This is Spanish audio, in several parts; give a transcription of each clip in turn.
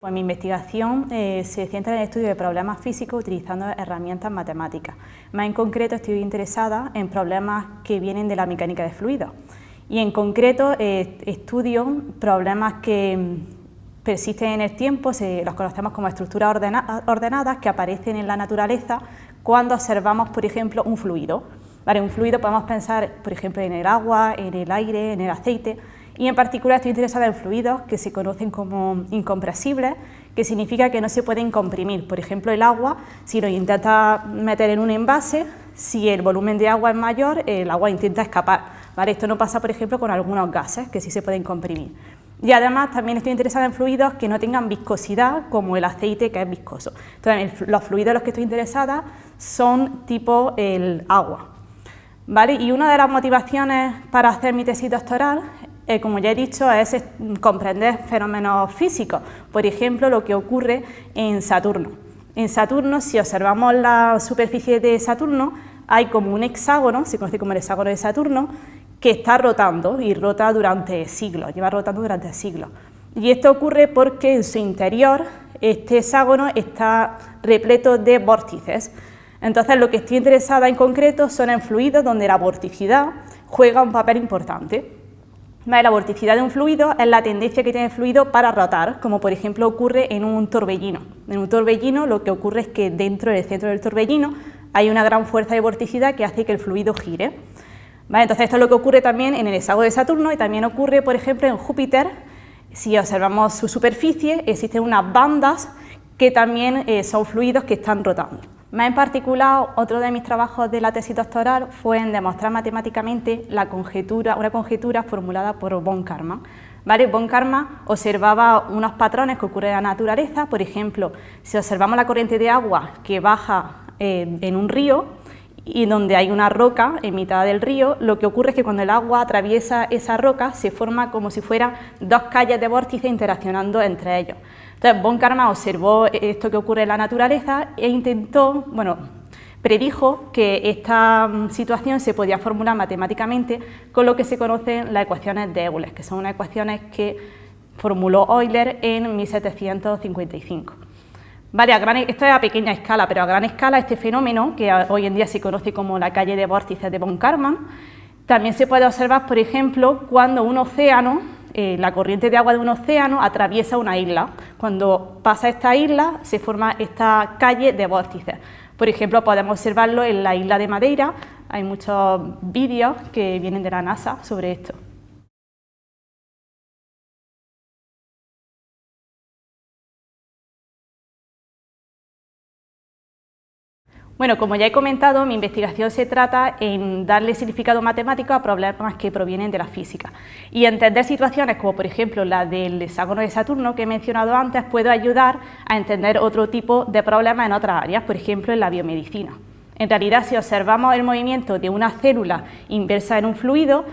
En mi investigación se centra en el estudio de problemas físicos utilizando herramientas matemáticas. Más en concreto estoy interesada en problemas que vienen de la mecánica de fluidos y en concreto estudio problemas que persisten en el tiempo, los conocemos como estructuras ordenadas que aparecen en la naturaleza cuando observamos, por ejemplo, un fluido. ¿Vale? Un fluido podemos pensar, por ejemplo, en el agua, en el aire, en el aceite. Y en particular estoy interesada en fluidos que se conocen como incompresibles, que significa que no se pueden comprimir. Por ejemplo, el agua, si lo intenta meter en un envase, si el volumen de agua es mayor, el agua intenta escapar. ¿Vale? Esto no pasa, por ejemplo, con algunos gases, que sí se pueden comprimir. Y además también estoy interesada en fluidos que no tengan viscosidad, como el aceite, que es viscoso. Entonces, los fluidos en los que estoy interesada son tipo el agua. ¿Vale? Y una de las motivaciones para hacer mi tesis doctoral, como ya he dicho, es comprender fenómenos físicos, por ejemplo, lo que ocurre en Saturno. En Saturno, si observamos la superficie de Saturno, hay como un hexágono, se conoce como el hexágono de Saturno, que está rotando y rota durante siglos, lleva rotando durante siglos. Y esto ocurre porque en su interior este hexágono está repleto de vórtices. Entonces, lo que estoy interesada en concreto son en fluidos donde la vorticidad juega un papel importante. La vorticidad de un fluido es la tendencia que tiene el fluido para rotar, como por ejemplo ocurre en un torbellino. En un torbellino lo que ocurre es que dentro del centro del torbellino hay una gran fuerza de vorticidad que hace que el fluido gire. Entonces, esto es lo que ocurre también en el hexágono de Saturno y también ocurre, por ejemplo, en Júpiter. Si observamos su superficie, existen unas bandas que también son fluidos que están rotando. Más en particular, otro de mis trabajos de la tesis doctoral fue en demostrar matemáticamente una conjetura formulada por von Karman. ¿Vale? Von Karman observaba unos patrones que ocurren en la naturaleza. Por ejemplo, si observamos la corriente de agua que baja en un río y donde hay una roca en mitad del río, lo que ocurre es que cuando el agua atraviesa esa roca se forma como si fueran dos calles de vórtice interaccionando entre ellos. Entonces, von Karman observó esto que ocurre en la naturaleza e predijo que esta situación se podía formular matemáticamente con lo que se conocen las ecuaciones de Euler, que son unas ecuaciones que formuló Euler en 1755. Vale, esto es a pequeña escala, pero a gran escala este fenómeno, que hoy en día se conoce como la calle de vórtices de von Karman, también se puede observar, por ejemplo, cuando un océano, la corriente de agua de un océano atraviesa una isla. Cuando pasa esta isla se forma esta calle de vórtices. Por ejemplo, podemos observarlo en la isla de Madeira. Hay muchos vídeos que vienen de la NASA sobre esto. Bueno, como ya he comentado, mi investigación se trata en darle significado matemático a problemas que provienen de la física. Y entender situaciones como, por ejemplo, la del hexágono de Saturno que he mencionado antes, puede ayudar a entender otro tipo de problemas en otras áreas, por ejemplo, en la biomedicina. En realidad, si observamos el movimiento de una célula inversa en un fluido,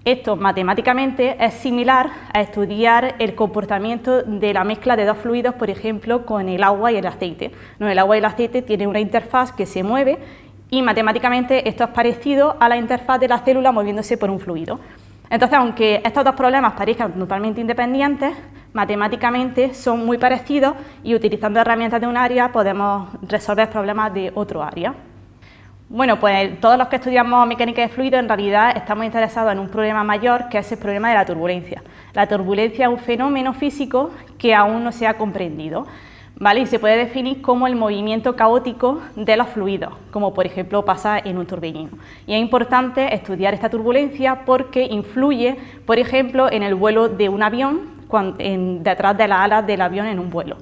esto matemáticamente es similar a estudiar el comportamiento de la mezcla de dos fluidos, por ejemplo, con el agua y el aceite. El agua y el aceite tienen una interfaz que se mueve y matemáticamente esto es parecido a la interfaz de la célula moviéndose por un fluido. Entonces, aunque estos dos problemas parezcan totalmente independientes, matemáticamente son muy parecidos y utilizando herramientas de un área podemos resolver problemas de otro área. Bueno, pues todos los que estudiamos mecánica de fluidos en realidad estamos interesados en un problema mayor, que es el problema de la turbulencia. La turbulencia es un fenómeno físico que aún no se ha comprendido, ¿vale? Y se puede definir como el movimiento caótico de los fluidos, como por ejemplo pasa en un torbellino. Y es importante estudiar esta turbulencia porque influye, por ejemplo, en el vuelo de un avión, detrás de las alas del avión en un vuelo.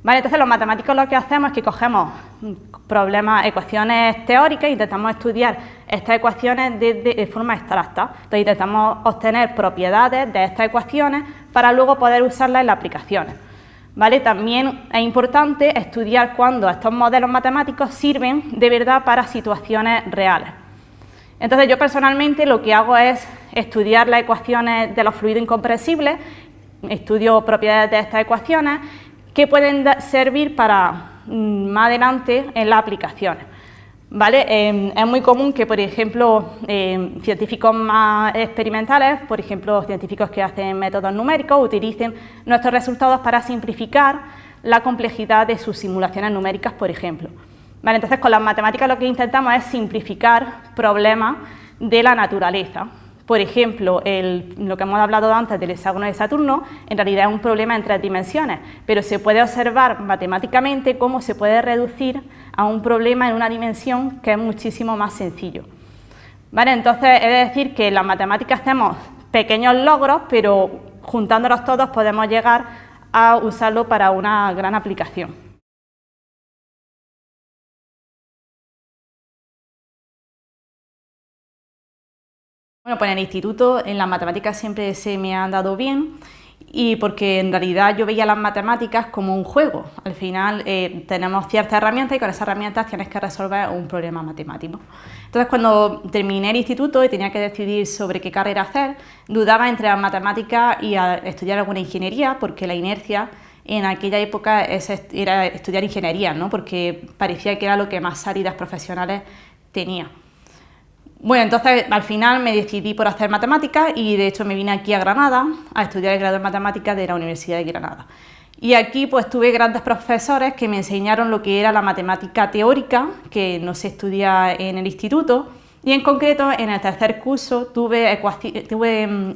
Vale, entonces los matemáticos lo que hacemos es que cogemos ecuaciones teóricas e intentamos estudiar estas ecuaciones de forma abstracta. Entonces intentamos obtener propiedades de estas ecuaciones para luego poder usarlas en las aplicaciones. ¿Vale? También es importante estudiar cuándo estos modelos matemáticos sirven de verdad para situaciones reales. Entonces yo personalmente lo que hago es estudiar las ecuaciones de los fluidos incompresibles, estudio propiedades de estas ecuaciones que pueden servir para más adelante en las aplicaciones. ¿Vale? Es muy común que, por ejemplo, científicos más experimentales, por ejemplo, científicos que hacen métodos numéricos, utilicen nuestros resultados para simplificar la complejidad de sus simulaciones numéricas, por ejemplo. ¿Vale? Entonces, con las matemáticas lo que intentamos es simplificar problemas de la naturaleza. Por ejemplo, lo que hemos hablado antes del hexágono de Saturno, en realidad es un problema en 3 dimensiones, pero se puede observar matemáticamente cómo se puede reducir a un problema en una dimensión que es muchísimo más sencillo. ¿Vale? Entonces, he de decir que en las matemáticas hacemos pequeños logros, pero juntándolos todos podemos llegar a usarlo para una gran aplicación. Bueno, pues en el instituto, en las matemáticas siempre se me han dado bien y porque en realidad yo veía las matemáticas como un juego. Al final tenemos ciertas herramientas y con esas herramientas tienes que resolver un problema matemático. Entonces, cuando terminé el instituto y tenía que decidir sobre qué carrera hacer, dudaba entre las matemáticas y estudiar alguna ingeniería, porque la inercia en aquella época era estudiar ingeniería, ¿no? Porque parecía que era lo que más salidas profesionales tenía. Bueno, entonces al final me decidí por hacer matemáticas y de hecho me vine aquí a Granada a estudiar el grado en matemáticas de la Universidad de Granada. Y aquí pues tuve grandes profesores que me enseñaron lo que era la matemática teórica, que no se estudia en el instituto, y en concreto en el tercer curso tuve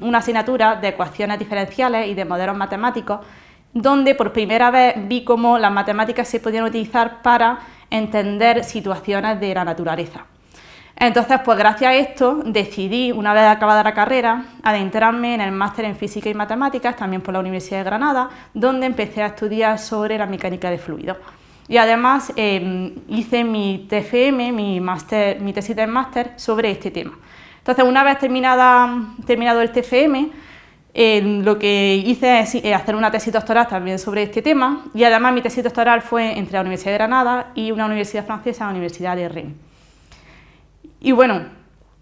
una asignatura de ecuaciones diferenciales y de modelos matemáticos, donde por primera vez vi cómo las matemáticas se podían utilizar para entender situaciones de la naturaleza. Entonces, pues gracias a esto decidí, una vez acabada la carrera, adentrarme en el máster en Física y Matemáticas, también por la Universidad de Granada, donde empecé a estudiar sobre la mecánica de fluidos. Y además hice mi TFM, mi tesis de máster sobre este tema. Entonces, una vez terminado el TFM, lo que hice es hacer una tesis doctoral también sobre este tema, y además mi tesis doctoral fue entre la Universidad de Granada y una universidad francesa, la Universidad de Rennes. Y bueno,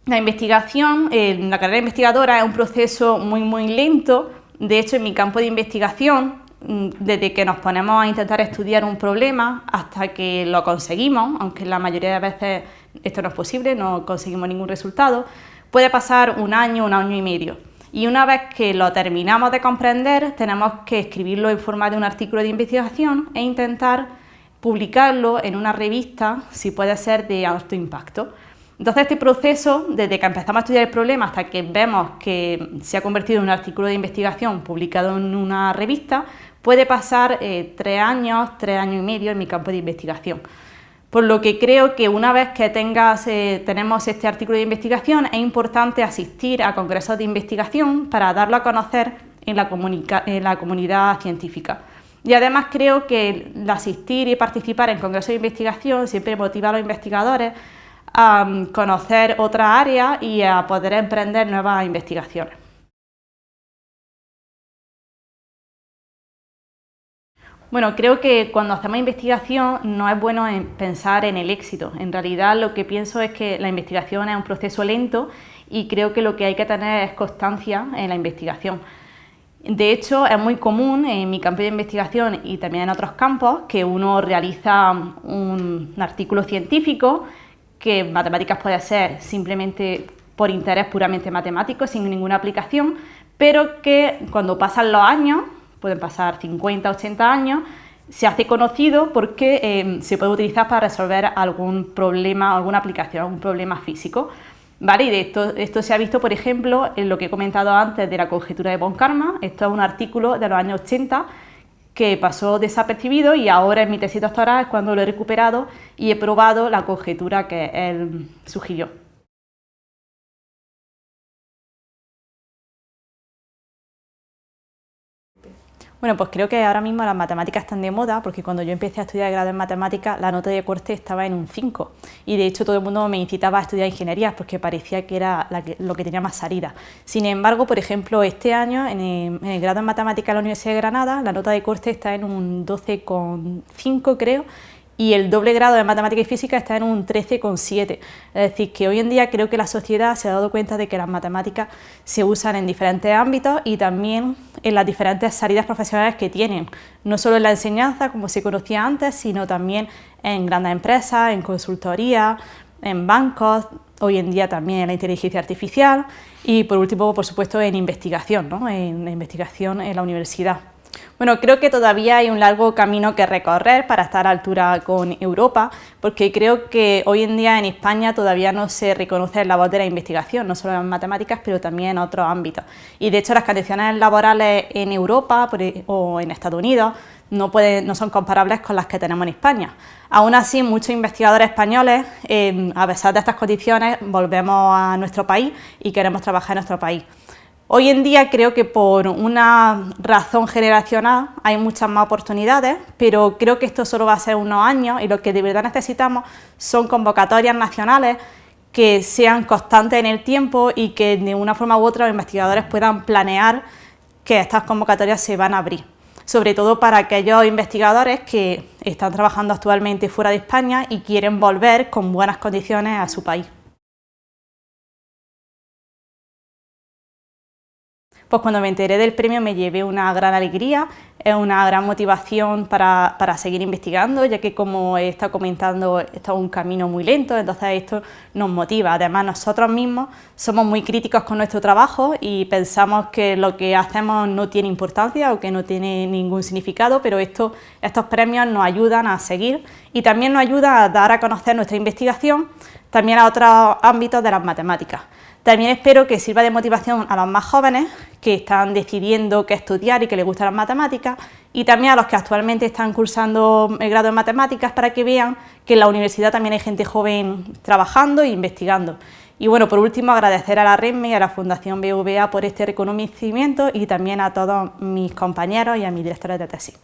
la investigación, la carrera investigadora es un proceso muy lento. De hecho, en mi campo de investigación, desde que nos ponemos a intentar estudiar un problema hasta que lo conseguimos, aunque la mayoría de veces esto no es posible, no conseguimos ningún resultado, puede pasar un año y medio. Y una vez que lo terminamos de comprender, tenemos que escribirlo en forma de un artículo de investigación e intentar publicarlo en una revista, si puede ser de alto impacto. Entonces, este proceso, desde que empezamos a estudiar el problema hasta que vemos que se ha convertido en un artículo de investigación publicado en una revista, puede pasar 3 años y medio en mi campo de investigación. Por lo que creo que una vez que tenemos este artículo de investigación, es importante asistir a congresos de investigación para darlo a conocer en la comunidad científica. Y además creo que el asistir y participar en congresos de investigación siempre motiva a los investigadores a conocer otras áreas y a poder emprender nuevas investigaciones. Bueno, creo que cuando hacemos investigación no es bueno pensar en el éxito. En realidad lo que pienso es que la investigación es un proceso lento y creo que lo que hay que tener es constancia en la investigación. De hecho, es muy común en mi campo de investigación y también en otros campos que uno realiza un artículo científico, que en matemáticas puede ser simplemente por interés puramente matemático, sin ninguna aplicación, pero que cuando pasan los años, pueden pasar 50, 80 años, se hace conocido porque se puede utilizar para resolver algún problema, alguna aplicación, algún problema físico. ¿Vale? Y de esto se ha visto, por ejemplo, en lo que he comentado antes de la conjetura de Von-Karman. Esto es un artículo de los años 80 que pasó desapercibido y ahora en mi tesis doctoral es cuando lo he recuperado y he probado la conjetura que él sugirió. Bueno, pues creo que ahora mismo las matemáticas están de moda porque cuando yo empecé a estudiar el grado en matemáticas la nota de corte estaba en un 5 y de hecho todo el mundo me incitaba a estudiar ingenierías porque parecía que era lo que tenía más salida. Sin embargo, por ejemplo, este año en el grado en matemáticas de la Universidad de Granada la nota de corte está en un 12,5 creo y el doble grado de matemática y física está en un 13,7. Es decir, que hoy en día creo que la sociedad se ha dado cuenta de que las matemáticas se usan en diferentes ámbitos y también en las diferentes salidas profesionales que tienen, no solo en la enseñanza, como se conocía antes, sino también en grandes empresas, en consultoría, en bancos, hoy en día también en la inteligencia artificial y por último, por supuesto, en investigación, ¿no? En la investigación en la universidad. Bueno, creo que todavía hay un largo camino que recorrer para estar a altura con Europa, porque creo que hoy en día en España todavía no se reconoce la voz de la investigación, no solo en matemáticas, pero también en otros ámbitos. Y de hecho las condiciones laborales en Europa o en Estados Unidos no son comparables con las que tenemos en España. Aún así, muchos investigadores españoles, a pesar de estas condiciones, volvemos a nuestro país y queremos trabajar en nuestro país. Hoy en día creo que por una razón generacional hay muchas más oportunidades, pero creo que esto solo va a ser unos años y lo que de verdad necesitamos son convocatorias nacionales que sean constantes en el tiempo y que de una forma u otra los investigadores puedan planear que estas convocatorias se van a abrir. Sobre todo para aquellos investigadores que están trabajando actualmente fuera de España y quieren volver con buenas condiciones a su país. Pues cuando me enteré del premio me llevé una gran alegría, es una gran motivación para seguir investigando, ya que como he estado comentando, esto es un camino muy lento, entonces esto nos motiva. Además nosotros mismos somos muy críticos con nuestro trabajo y pensamos que lo que hacemos no tiene importancia o que no tiene ningún significado, pero estos premios nos ayudan a seguir y también nos ayuda a dar a conocer nuestra investigación también a otros ámbitos de las matemáticas. También espero que sirva de motivación a los más jóvenes que están decidiendo qué estudiar y que les gustan las matemáticas y también a los que actualmente están cursando el grado en matemáticas para que vean que en la universidad también hay gente joven trabajando e investigando. Y bueno, por último agradecer a la RENME y a la Fundación BBVA por este reconocimiento y también a todos mis compañeros y a mis directores de tesis.